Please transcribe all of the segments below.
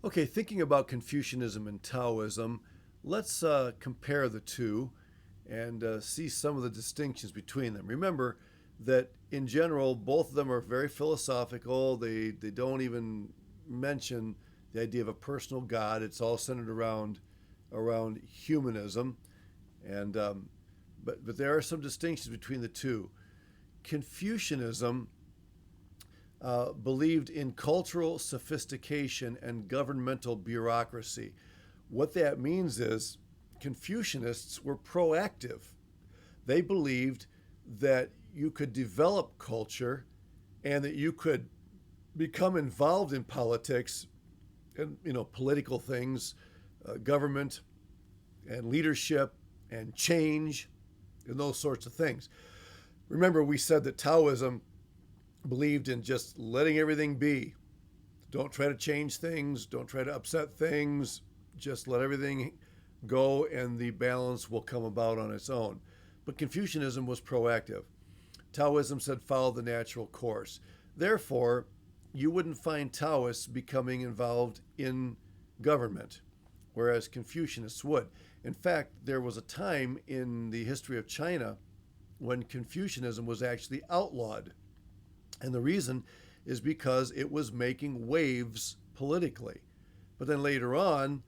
Okay, thinking about Confucianism and Taoism, let's compare the two and see some of the distinctions between them. Remember that in general, both of them are very philosophical. They don't even mention the idea of a personal God. It's all centered around humanism, and but there are some distinctions between the two. Confucianism believed in cultural sophistication and governmental bureaucracy. What that means is Confucianists were proactive. They believed that you could develop culture and that you could become involved in politics and political things, government and leadership and change and those sorts of things. Remember, we said that Taoism believed in just letting everything be. Don't try to change things, don't try to upset things, just let everything go and the balance will come about on its own. But Confucianism was proactive. Taoism said follow the natural course. Therefore, you wouldn't find Taoists becoming involved in government, whereas Confucianists would. In fact, there was a time in the history of China when Confucianism was actually outlawed. And the reason is because it was making waves politically. But then later on,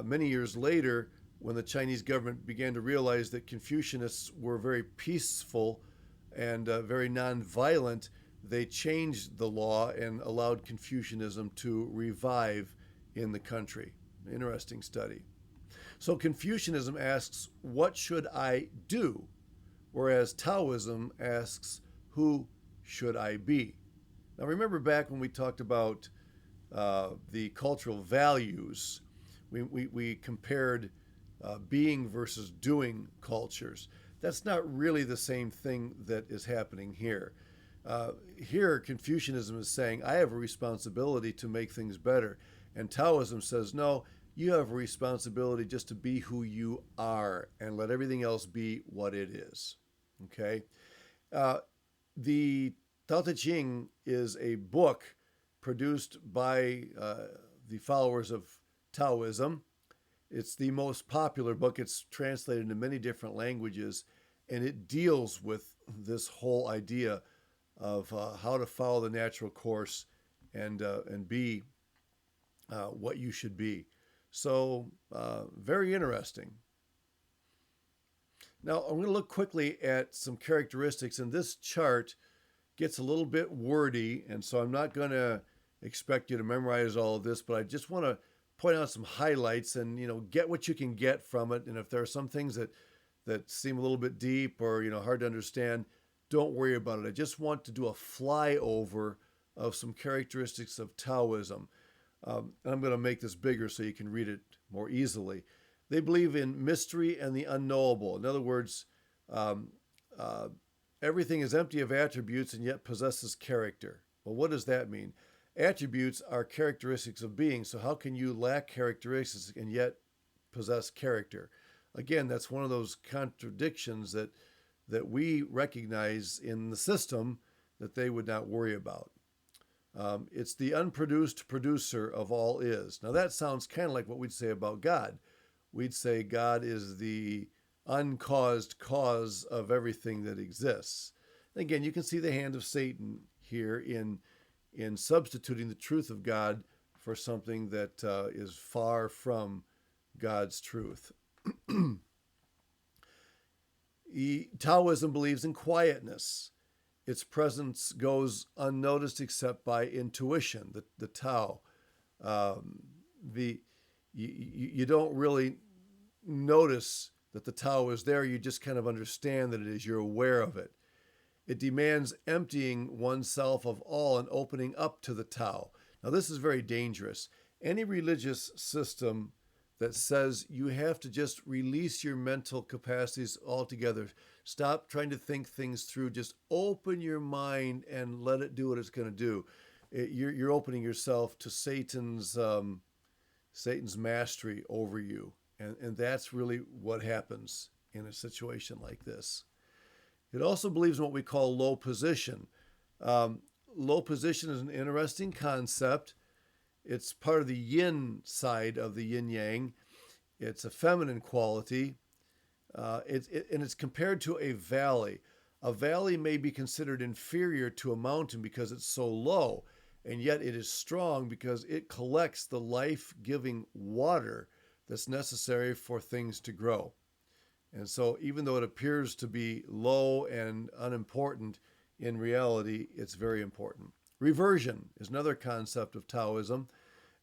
many years later, when the Chinese government began to realize that Confucianists were very peaceful and very nonviolent, they changed the law and allowed Confucianism to revive in the country. Interesting study. So Confucianism asks, what should I do? Whereas Taoism asks, who should I be? Now, remember back when we talked about the cultural values, we compared being versus doing cultures. That's not really the same thing that is happening here. Here, Confucianism is saying, I have a responsibility to make things better. And Taoism says, no, you have a responsibility just to be who you are and let everything else be what it is. Okay? The Tao Te Ching is a book produced by the followers of Taoism. It's the most popular book. It's translated into many different languages, and it deals with this whole idea of how to follow the natural course and be what you should be. So, very interesting. Now, I'm going to look quickly at some characteristics, and this chart gets a little bit wordy, and so I'm not going to expect you to memorize all of this, but I just want to point out some highlights and get what you can get from it. And if there are some things that seem a little bit deep or hard to understand, don't worry about it. I just want to do a flyover of some characteristics of Taoism. And I'm going to make this bigger so you can read it more easily. They believe in mystery and the unknowable. In other words, everything is empty of attributes and yet possesses character. Well, what does that mean? Attributes are characteristics of being, so how can you lack characteristics and yet possess character? Again, that's one of those contradictions that we recognize in the system that they would not worry about. It's the unproduced producer of all is. Now that sounds kind of like what we'd say about God. We'd say God is the uncaused cause of everything that exists. And again, you can see the hand of Satan here in substituting the truth of God for something that is far from God's truth. Taoism believes in quietness. Its presence goes unnoticed except by intuition, the Tao. You don't really notice that the Tao is there. You just kind of understand that it is. You're aware of it. It demands emptying oneself of all and opening up to the Tao. Now, this is very dangerous. Any religious system that says you have to just release your mental capacities altogether, stop trying to think things through, just open your mind and let it do what it's going to do. You're opening yourself to Satan's mastery over you. And that's really what happens in a situation like this. It also believes in what we call low position. Low position is an interesting concept. It's part of the yin side of the yin yang. It's a feminine quality. And it's compared to a valley. A valley may be considered inferior to a mountain because it's so low, and yet it is strong because it collects the life giving water that's necessary for things to grow. And so, even though it appears to be low and unimportant, in reality, it's very important. Reversion is another concept of Taoism.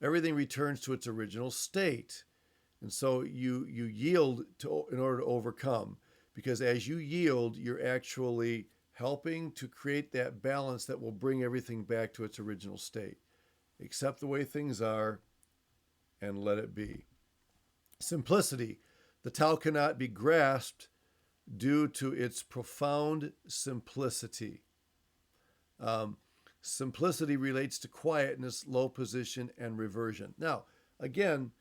Everything returns to its original state. And so you yield in order to overcome, because as you yield, you're actually helping to create that balance that will bring everything back to its original state. Accept the way things are and let it be. Simplicity. The Tao cannot be grasped due to its profound simplicity. Simplicity relates to quietness, low position, and reversion. Now, again,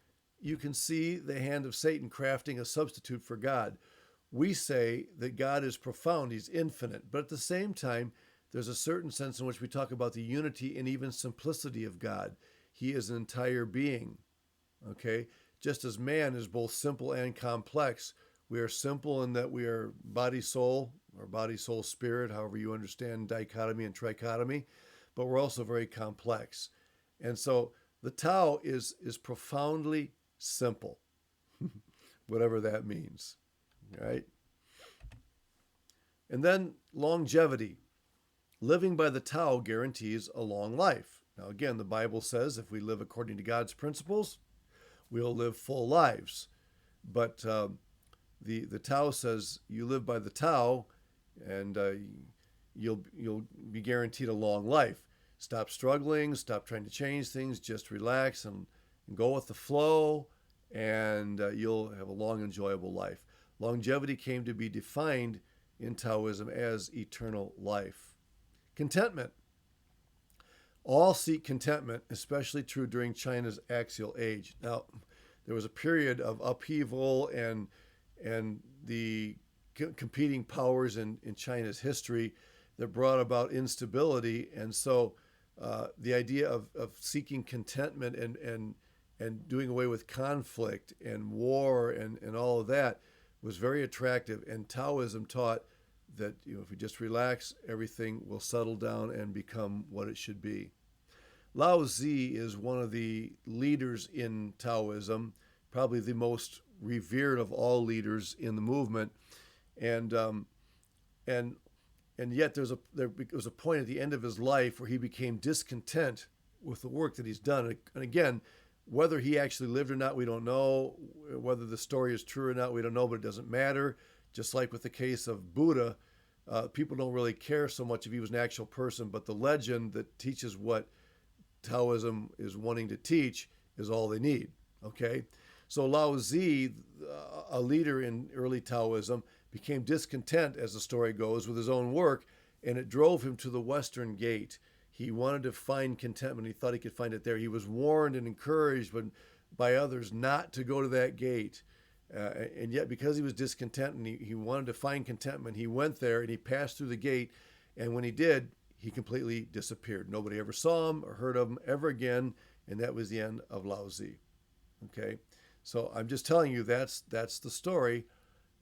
you can see the hand of Satan crafting a substitute for God. We say that God is profound, he's infinite, but at the same time, there's a certain sense in which we talk about the unity and even simplicity of God. He is an entire being, okay? Just as man is both simple and complex, we are simple in that we are body, soul, or body, soul, spirit, however you understand dichotomy and trichotomy, but we're also very complex. And so the Tao is profoundly simple, whatever that means, right? And then longevity. Living by the Tao guarantees a long life. Now, again, the Bible says if we live according to God's principles, we'll live full lives. But the Tao says you live by the Tao, and you'll be guaranteed a long life. Stop struggling, stop trying to change things, just relax and go with the flow, and you'll have a long, enjoyable life. Longevity came to be defined in Taoism as eternal life. Contentment. All seek contentment, especially true during China's axial age. Now, there was a period of upheaval and the competing powers in China's history that brought about instability, and so the idea of seeking contentment and doing away with conflict and war and all of that was very attractive. And Taoism taught that if we just relax, everything will settle down and become what it should be. Lao Tzu is one of the leaders in Taoism, probably the most revered of all leaders in the movement, and yet there was a point at the end of his life where he became discontent with the work that he's done. And again, whether he actually lived or not, we don't know. Whether the story is true or not, we don't know, but it doesn't matter. Just like with the case of Buddha, people don't really care so much if he was an actual person, but the legend that teaches what Taoism is wanting to teach is all they need, okay? So Lao Tzu, a leader in early Taoism, became discontent, as the story goes, with his own work, and it drove him to the Western Gate. He wanted to find contentment. He thought he could find it there. He was warned and encouraged by others not to go to that gate. And yet, because he was discontent and he wanted to find contentment, he went there and he passed through the gate. And when he did, he completely disappeared. Nobody ever saw him or heard of him ever again. And that was the end of Lao Tzu. Okay? So I'm just telling you that's the story.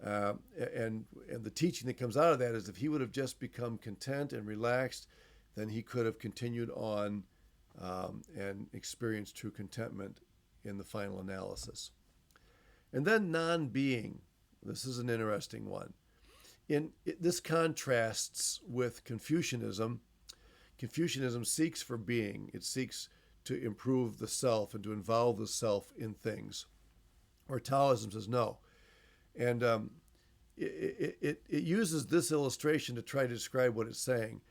And the teaching that comes out of that is if he would have just become content and relaxed, then he could have continued on and experienced true contentment in the final analysis. And then non-being. This is an interesting one. This contrasts with Confucianism. Confucianism seeks for being. It seeks to improve the self and to involve the self in things. Or Taoism says no. And it uses this illustration to try to describe what it's saying.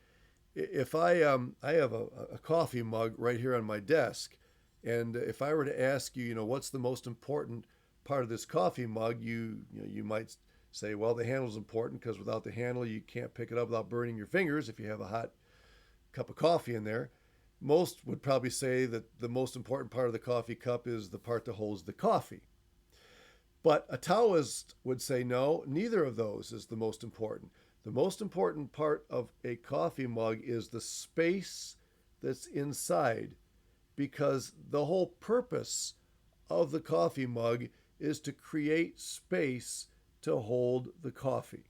If I have a coffee mug right here on my desk, and if I were to ask you, what's the most important part of this coffee mug, you might say, well, the handle's important because without the handle, you can't pick it up without burning your fingers if you have a hot cup of coffee in there. Most would probably say that the most important part of the coffee cup is the part that holds the coffee. But a Taoist would say, no, neither of those is the most important. The most important part of a coffee mug is the space that's inside. because the whole purpose of the coffee mug is to create space to hold the coffee.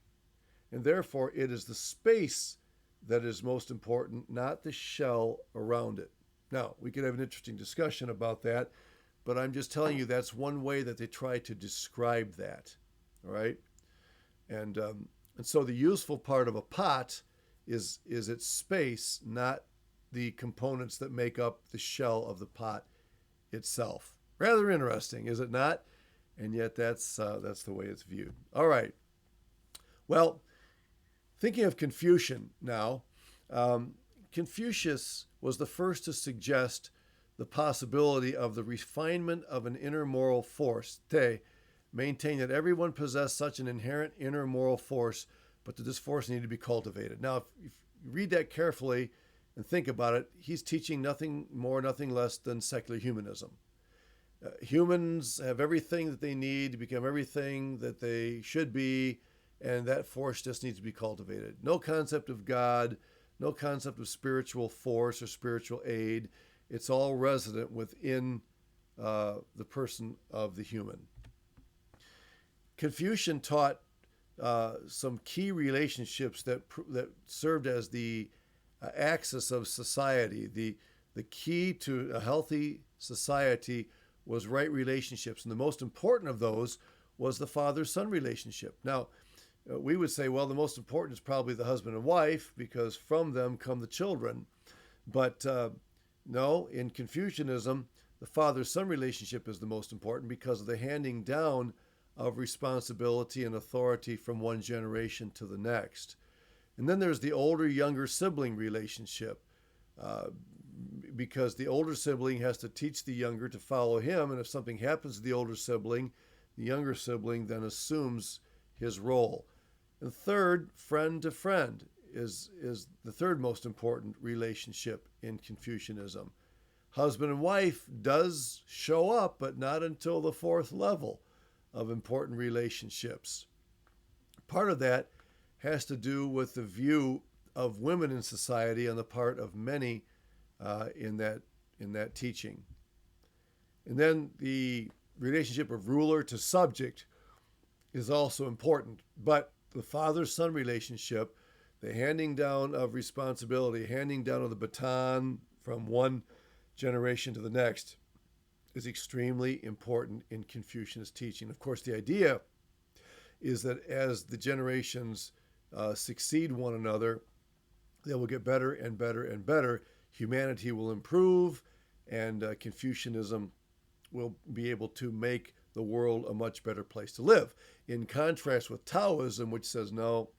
And therefore, it is the space that is most important, not the shell around it. Now, we could have an interesting discussion about that, but I'm just telling you that's one way that they try to describe that. All right? And so the useful part of a pot is its space, not the components that make up the shell of the pot itself. Rather interesting, is it not? And yet that's the way it's viewed. All right. Well, thinking of Confucian now, Confucius was the first to suggest the possibility of the refinement of an inner moral force. Te maintained that everyone possessed such an inherent inner moral force, but that this force needed to be cultivated. Now, if you read that carefully and think about it, he's teaching nothing more, nothing less than secular humanism. Humans have everything that they need to become everything that they should be, and that force just needs to be cultivated. No concept of God, no concept of spiritual force or spiritual aid. It's all resident within the person of the human. Confucian taught some key relationships that served as the axis of society. The key to a healthy society was right relationships, and the most important of those was the father-son relationship. Now, we would say, well, the most important is probably the husband and wife because from them come the children. But no, in Confucianism, the father-son relationship is the most important because of the handing down of responsibility and authority from one generation to the next. And then there's the older-younger sibling relationship because the older sibling has to teach the younger to follow him, and if something happens to the older sibling, the younger sibling then assumes his role. And third, friend to friend is the third most important relationship in Confucianism. Husband and wife does show up, but not until the fourth level of important relationships. Part of that has to do with the view of women in society on the part of many in that teaching. And then the relationship of ruler to subject is also important, but the father-son relationship, the handing down of responsibility, handing down of the baton from one generation to the next, is extremely important in Confucianist teaching. Of course, the idea is that as the generations succeed one another, they will get better and better and better. Humanity will improve, and Confucianism will be able to make the world a much better place to live. In contrast with Taoism, which says, no,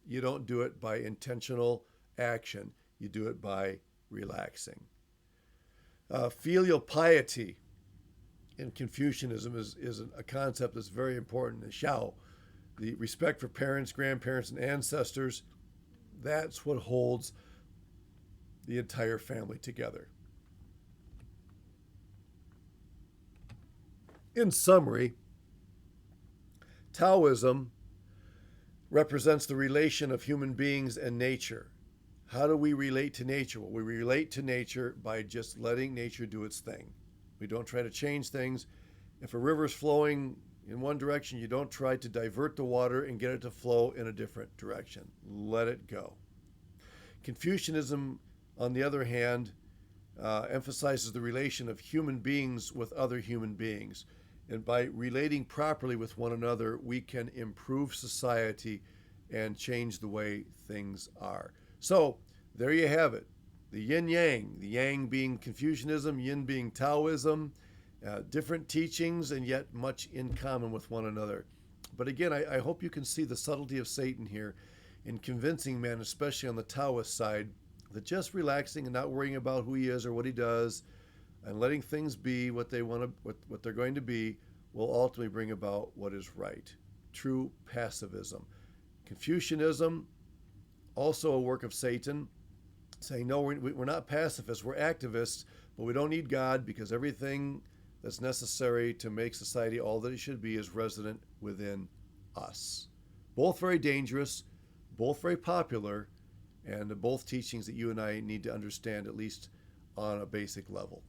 you don't do it by intentional action. You do it by relaxing. Filial piety in Confucianism is a concept that's very important. The Xiao, the respect for parents, grandparents, and ancestors, that's what holds the entire family together. In summary, Taoism represents the relation of human beings and nature. How do we relate to nature? Well, we relate to nature by just letting nature do its thing. We don't try to change things. If a river is flowing in one direction, you don't try to divert the water and get it to flow in a different direction. Let it go. Confucianism, on the other hand, emphasizes the relation of human beings with other human beings. And by relating properly with one another, we can improve society and change the way things are. So there you have it. The yin-yang, the yang being Confucianism, yin being Taoism, different teachings and yet much in common with one another. But again, I hope you can see the subtlety of Satan here in convincing men, especially on the Taoist side, that just relaxing and not worrying about who he is or what he does and letting things be what they want to, what they're going to be, will ultimately bring about what is right. True pacifism. Confucianism, also a work of Satan, saying, no, we're not pacifists, we're activists, but we don't need God because everything that's necessary to make society all that it should be is resident within us. Both very dangerous, both very popular, and both teachings that you and I need to understand, at least on a basic level.